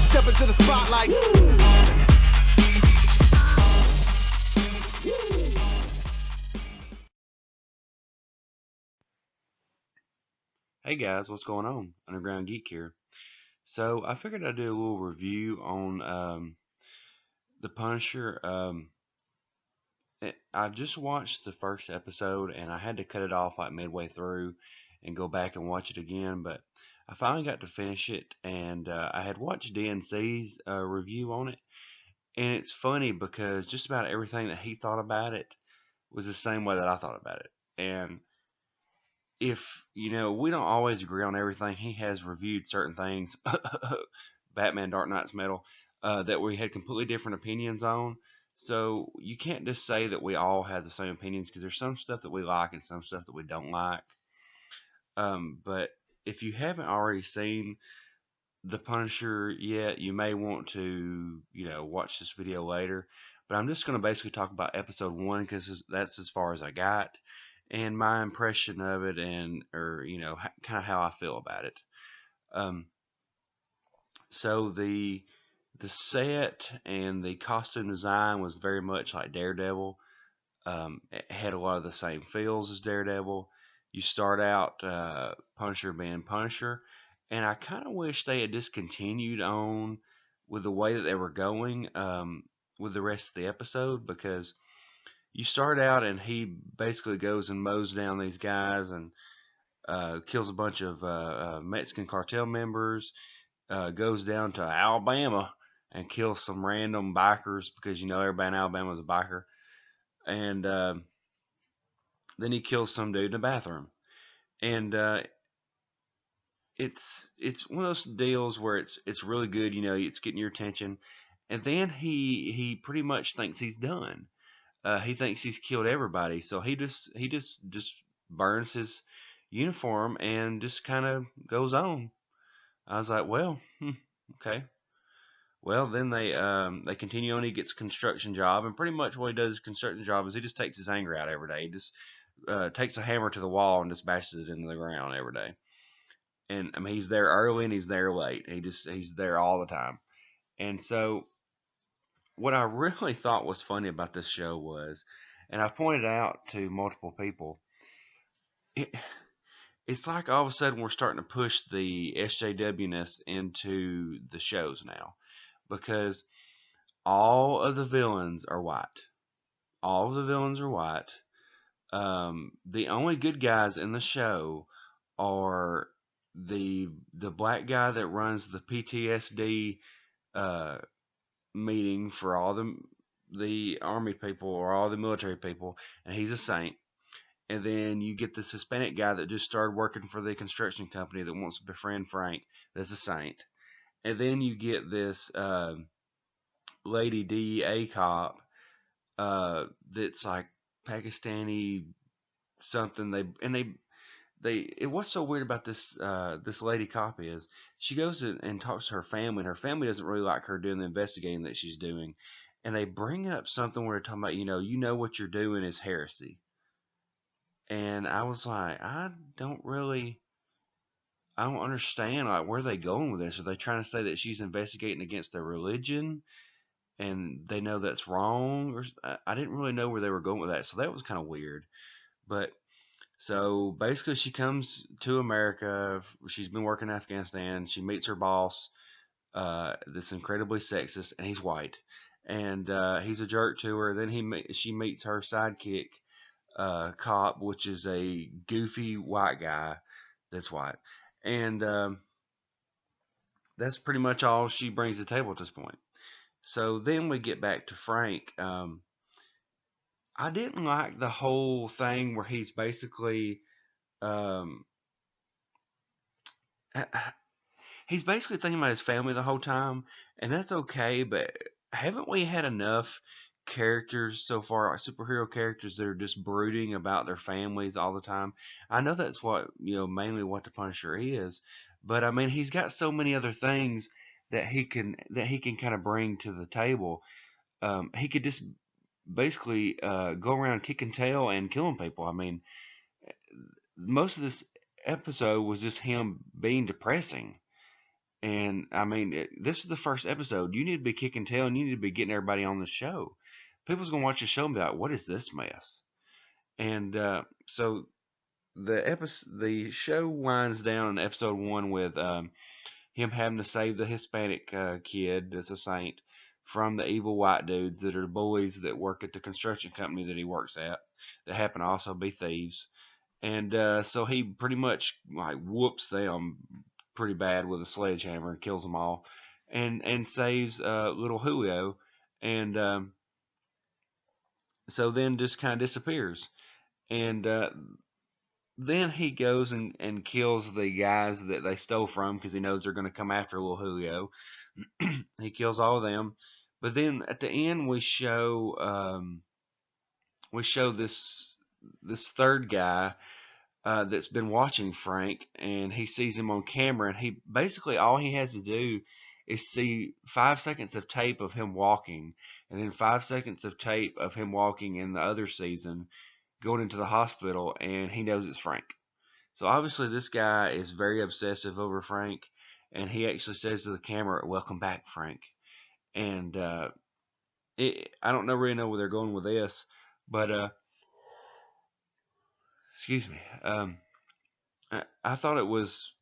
Step into the spotlight. Hey guys, what's going on? Underground Geek here. So I figured I'd do a little review on The Punisher. I just watched the first episode and I had to cut it off like midway through and go back and watch it again, but I finally got to finish it and I had watched DNC's review on it, and it's funny because just about everything that he thought about it was the same way that I thought about it. And if we don't always agree on everything, he has reviewed certain things, Batman Dark Knight's Metal, that we had completely different opinions on. So you can't just say that we all have the same opinions, because there's some stuff that we like and some stuff that we don't like. But if you haven't already seen The Punisher yet, you may want to watch this video later. But I'm just going to basically talk about episode 1, because that's as far as I got, and my impression of it, and or kind of how I feel about it. So the set and the costume design was very much like Daredevil. It had a lot of the same feels as Daredevil. You start out Punisher being Punisher, and I kind of wish they had just continued on with the way that they were going with the rest of the episode, because you start out and he basically goes and mows down these guys and kills a bunch of Mexican cartel members, goes down to Alabama and kills some random bikers, because everybody in Alabama is a biker, and then he kills some dude in the bathroom, and it's one of those deals where it's really good, it's getting your attention, and then he pretty much thinks he's done. He thinks he's killed everybody, so he just burns his uniform and just kind of goes on. I was like, well, okay. Well, then they continue on. He gets a construction job, and pretty much what he does construction job is he just takes his anger out every day. He just takes a hammer to the wall and just bashes it into the ground every day. And I mean, he's there early and he's there late. He's there all the time. And so what I really thought was funny about this show was, and I pointed out to multiple people, it, it's like all of a sudden we're starting to push the SJW-ness into the shows now, because all of the villains are white. All of the villains are white. The only good guys in the show are the black guy that runs the PTSD meeting for all the army people or all the military people, and he's a saint. And then you get this Hispanic guy that just started working for the construction company that wants to befriend Frank, that's a saint. And then you get this lady DEA cop that's like Pakistani something. What's so weird about this lady cop is she goes and talks to her family, and her family doesn't really like her doing the investigating that she's doing, and they bring up something where they're talking about what you're doing is heresy, and I was like, I don't understand, like, where are they going with this? Are they trying to say that she's investigating against their religion and they know that's wrong? Or I didn't really know where they were going with that, so that was kind of weird. But so basically, she comes to America. She's been working in Afghanistan. She meets her boss, that's incredibly sexist, and he's white, and he's a jerk to her. Then she meets her sidekick, cop, which is a goofy white guy that's white, and that's pretty much all she brings to the table at this point. So then we get back to Frank. I didn't like the whole thing where he's basically um, he's basically thinking about his family the whole time, and that's okay. But haven't we had enough characters so far, like superhero characters, that are just brooding about their families all the time? I know that's what mainly what the Punisher is, but I mean, he's got so many other things that he can kind of bring to the table. He could just basically go around kicking tail and killing people. I mean, most of this episode was just him being depressing. And I mean, this is the first episode. You need to be kicking tail, and you need to be getting everybody on the show. People's gonna watch the show and be like, "What is this mess?" And so the show winds down in episode one with him having to save the Hispanic kid that's a saint from the evil white dudes that are the bullies that work at the construction company that he works at, that happen to also be thieves. And so he pretty much like whoops them pretty bad with a sledgehammer and kills them all, and saves little Julio, and so then just kind of disappears. And then he goes and kills the guys that they stole from because he knows they're going to come after little Julio. He kills all of them, but then at the end we show this third guy that's been watching Frank, and he sees him on camera, and he basically all he has to do is see 5 seconds of tape of him walking, and then 5 seconds of tape of him walking in the other season, going into the hospital, and he knows it's Frank. So obviously this guy is very obsessive over Frank, and he actually says to the camera, "Welcome back, Frank." And I don't know really know where they're going with this, but excuse me. I thought it was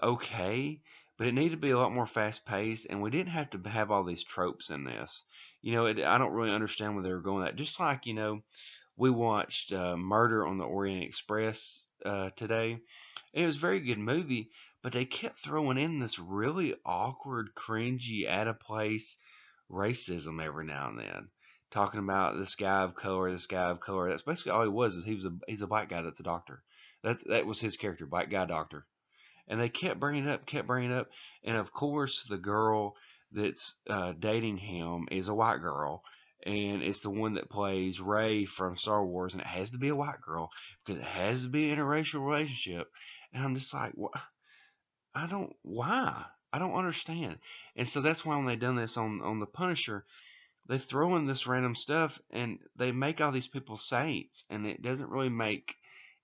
okay, but it needed to be a lot more fast paced, and we didn't have to have all these tropes in this. I don't really understand where they were going with that. Just like we watched Murder on the Orient Express today, and it was a very good movie, but they kept throwing in this really awkward, cringy, out of place racism every now and then. Talking about this guy of color, this guy of color. That's basically all he was. Is he's a black guy that's a doctor. That was his character, black guy doctor. And they kept bringing it up, and of course the girl that's dating him is a white girl, and it's the one that plays Rey from Star Wars, and it has to be a white girl because it has to be an interracial relationship. And I'm just like, what? Why? I don't understand. And so that's why when they done this on the Punisher, they throw in this random stuff and they make all these people saints, and it doesn't really make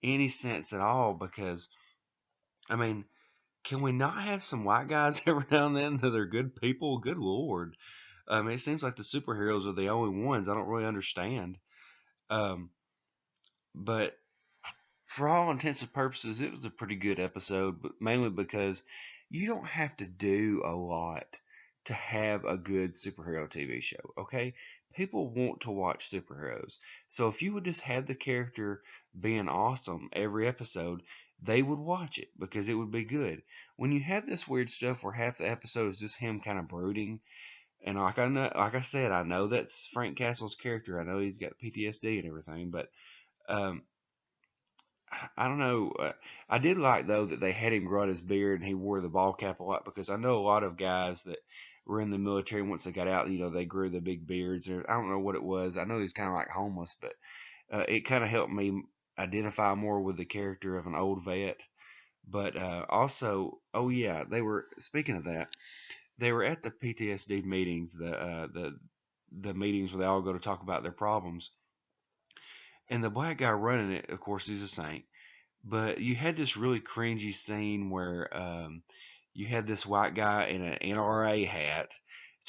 any sense at all because I mean, can we not have some white guys every now and then that are good people? Good lord. It seems like the superheroes are the only ones. I don't really understand. Um, but for all intents and purposes, it was a pretty good episode, but mainly because you don't have to do a lot to have a good superhero TV show, okay? People want to watch superheroes. So if you would just have the character being awesome every episode, they would watch it because it would be good. When you have this weird stuff where half the episode is just him kind of brooding, and like I said, I know that's Frank Castle's character. I know he's got PTSD and everything, but um, I don't know. I did like though that they had him grow out his beard and he wore the ball cap a lot because I know a lot of guys that were in the military once they got out, they grew the big beards. Or I don't know what it was. I know he's kind of like homeless, but it kind of helped me identify more with the character of an old vet. But also, oh yeah, they were speaking of that. They were at the PTSD meetings, the meetings where they all go to talk about their problems. And the black guy running it, of course, he's a saint. But you had this really cringy scene where you had this white guy in an NRA hat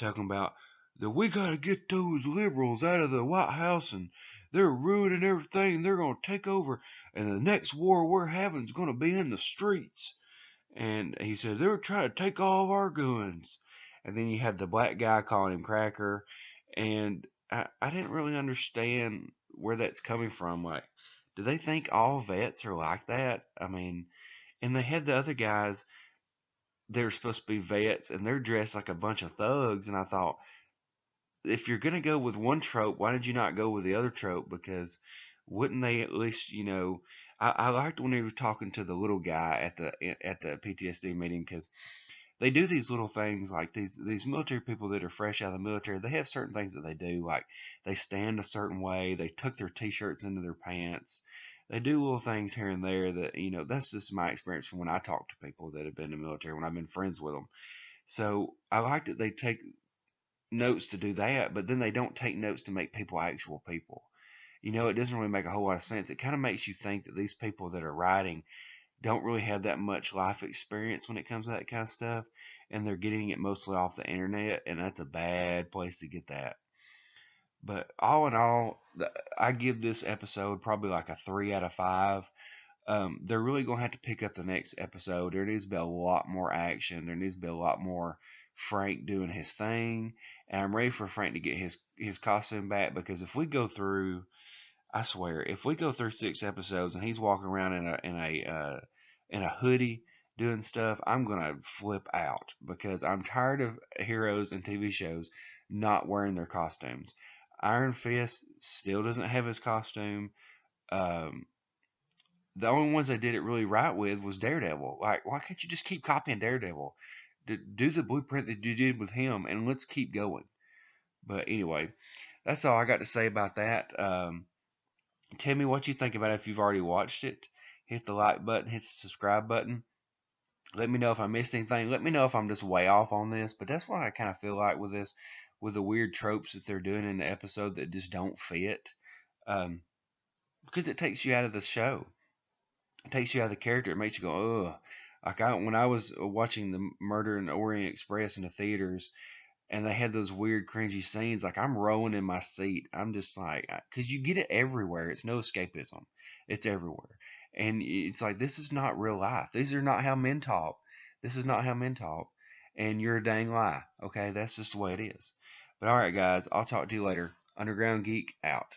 talking about that we got to get those liberals out of the White House and they're ruining everything. They're going to take over, and the next war we're having is going to be in the streets. And he said they were trying to take all of our guns. And then you had the black guy calling him cracker, and I didn't really understand where that's coming from. Like, do they think all vets are like that? I mean, and they had the other guys, they're supposed to be vets, and they're dressed like a bunch of thugs. And I thought, if you're gonna go with one trope, why did you not go with the other trope? Because wouldn't they at least, I liked when they were talking to the little guy at the PTSD meeting because they do these little things like these military people that are fresh out of the military. They have certain things that they do, like they stand a certain way, they tuck their t-shirts into their pants. They do little things here and there that that's just my experience from when I talk to people that have been in the military when I've been friends with them. So I like that they take notes to do that, but then they don't take notes to make people actual people. It doesn't really make a whole lot of sense. It kind of makes you think that these people that are writing don't really have that much life experience when it comes to that kind of stuff, and they're getting it mostly off the internet, and that's a bad place to get that. But all in all, I give this episode probably like a 3 out of 5. They're really gonna have to pick up the next episode. There needs to be a lot more action. There needs to be a lot more Frank doing his thing, and I'm ready for Frank to get his costume back, because if we go through, I swear, if we go through 6 episodes and he's walking around in a hoodie doing stuff, I'm gonna flip out, because I'm tired of heroes and TV shows not wearing their costumes. Iron Fist still doesn't have his costume. Um, the only ones I did it really right with was Daredevil. Like, why can't you just keep copying Daredevil? Do the blueprint that you did with him, and let's keep going. But anyway, that's all I got to say about that. Tell me what you think about it if you've already watched it. Hit the like button, hit the subscribe button. Let me know if I missed anything. Let me know if I'm just way off on this. But that's what I kind of feel like with this, with the weird tropes that they're doing in the episode that just don't fit. Um, because it takes you out of the show. It takes you out of the character. It makes you go, ugh. Like when I was watching the Murder in the Orient Express in the theaters, and they had those weird, cringy scenes, like I'm rolling in my seat. I'm just like, because you get it everywhere. It's no escapism. It's everywhere, and it's like this is not real life. These are not how men talk. This is not how men talk, and you're a dang lie. Okay, that's just the way it is. But all right, guys, I'll talk to you later. Underground Geek out.